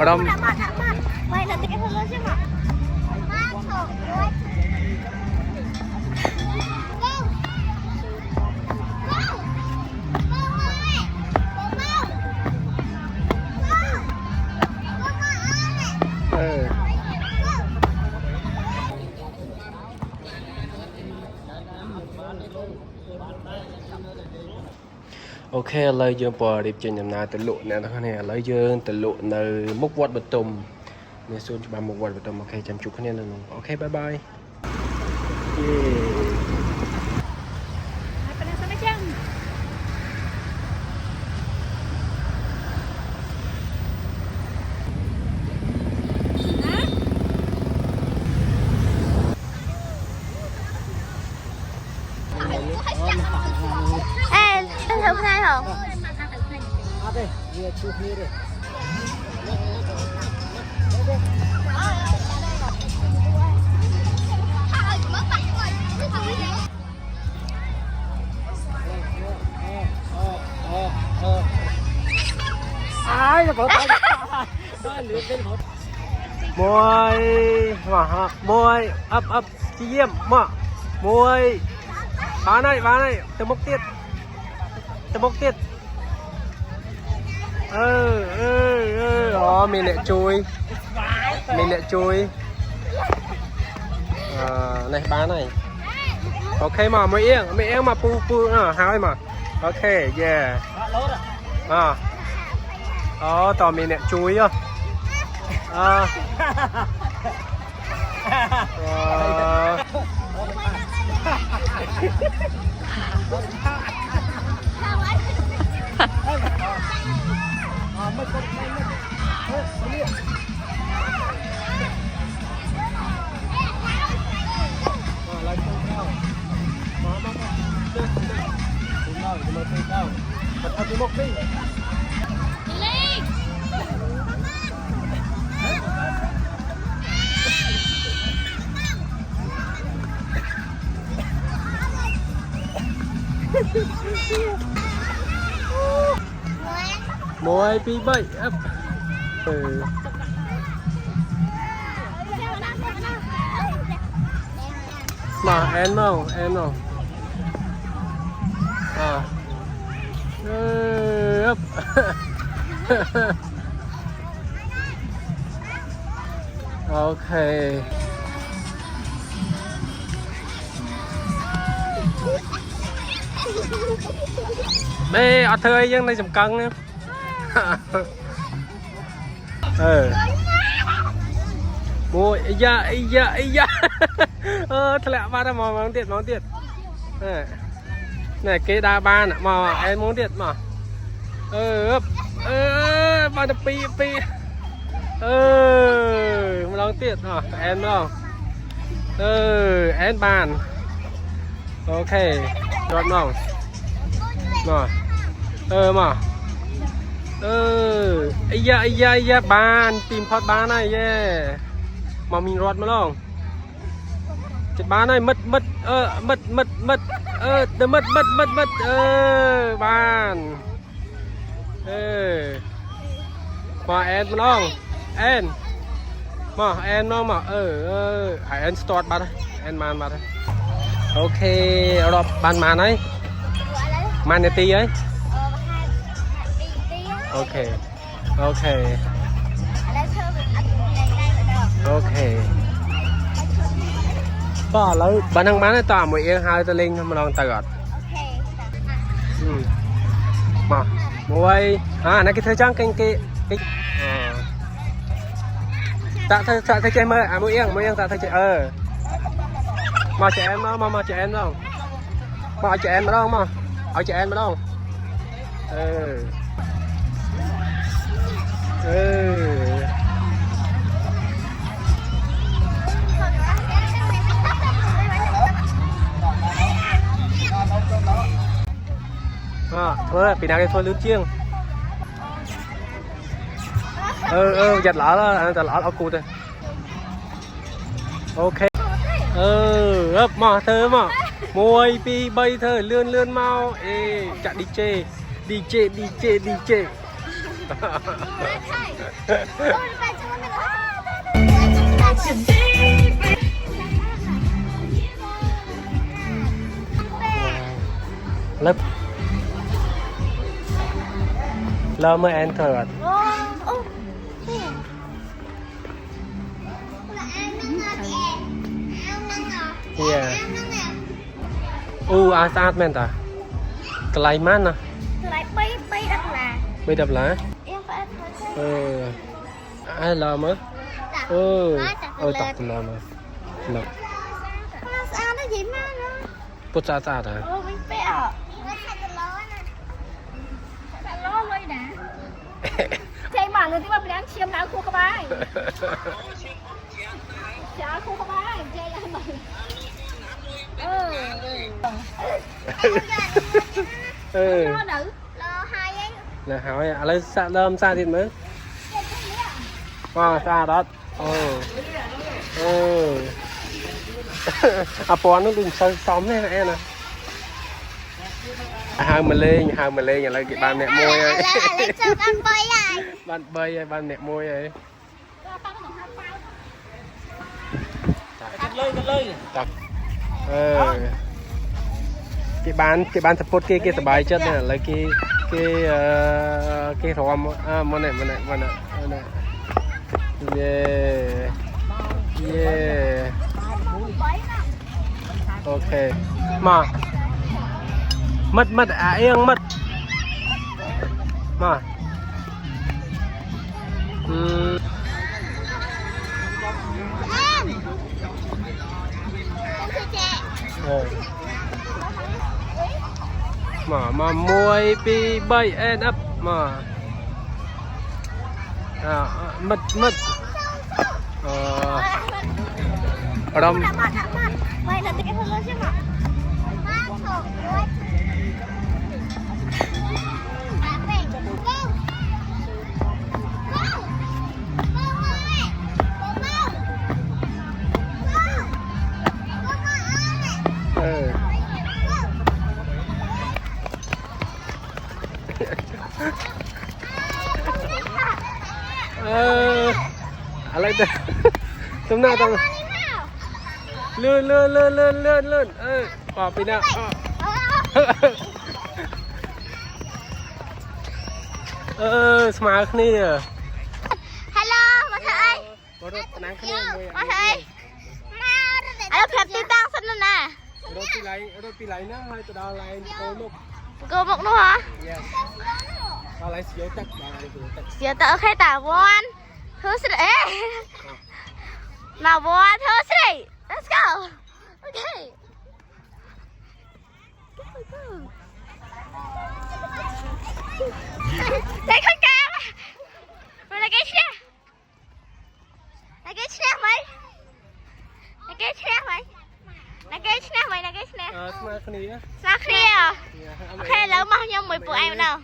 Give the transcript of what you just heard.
Rom Vậy là cái hơn chứ mà. Ok, lời dương bò điệp trên nhầm nào từ lụa nè đó này lời dương từ lụa nơi múc vọt bật tùm nên xuống cho bà múc vọt bật tùm. Ok, chăm chúc anh em luôn. Ok, bye bye. Yeah. Ê, anh thử khai không? ai là bỏ tay Môi mà môi ấp chi diêm mà môi bán này từ mốc tiết đó mình lại chui này bán này. Ok mà mấy em mà pu hai mà. Ok yeah tao mình lại chui á môi pi bảy ấp mà em không ấp ok bê ở thơi dân đây chùm cân nữa. Môi ý da thật lạ ba ra mong tiệt này cái đa ba nè mà em muốn tiệt mà ba đập pi mà đón tiệt hả em không em bàn ok rồi không mà ý da bàn tìm phật bán này yeah mà mình rót mà không chết bán này mất bàn mà em mà không em mà hãy em start bạn em man bạn ok rồi bàn màn ấy man tí ấy ok có lấy bạn thằng bán tòa một yên hai tờ linh mà lòng tài gọt mà môi này cái thời trang cái tạ thay chơi mơ mỗi yên tạ thay chơi mà trẻ em đó mà trẻ em đâu mà trẻ em đâu mà ở trẻ em đâu thôi bị nào cái thôi lướt chiêng giật lỡ ở cụt rồi ok mà thơ mà môi pi bay thơ lươn mau chặt đi chê lớp lớp mới enter rồi yeah asat men ta kelai mana lại bay bay đặt là bây đập lá em phải ai làm á tập làm mà làm sao nó gì mà nó bút sa hả mình phải ở lo lôi đã chạy mà người tí mà mình đang chiêm lá khu các bạn chả khu các bạn chạy ra mà lo nữ lo hai ấy là hỏi lấy sa đơm sa thịt mới sa đó pon nó đừng xóm này nè hai mình lên là lấy cái bàn mẹ môi ấy bàn bơi bàn mẹ môi ấy tập cái bàn support kiaสบายchất này là cái thòm món này yeah ok mà mất yên mất mà mà môi bị bay end up mà mất Rom vậy là cái hơn chứ màอะไรแต่ตรงหน้าตรงเลื่อนปอบไปนะสมาร์ทนี่ฮัลโหลมาเถอะมาเถอะอะไรแบบตีตังสันนั่นน่ะรถปีไหลนะให้ตัวดาวไลน์โกมุกnữa hả daoไลน์เสียวตักgiờ tớ khai tả von thứ gì đấy nào von thứ gì let's go okay đây con cá mà là cái xe mấy smartนี่sao kia ok lớn bao nhiêu 10 em nào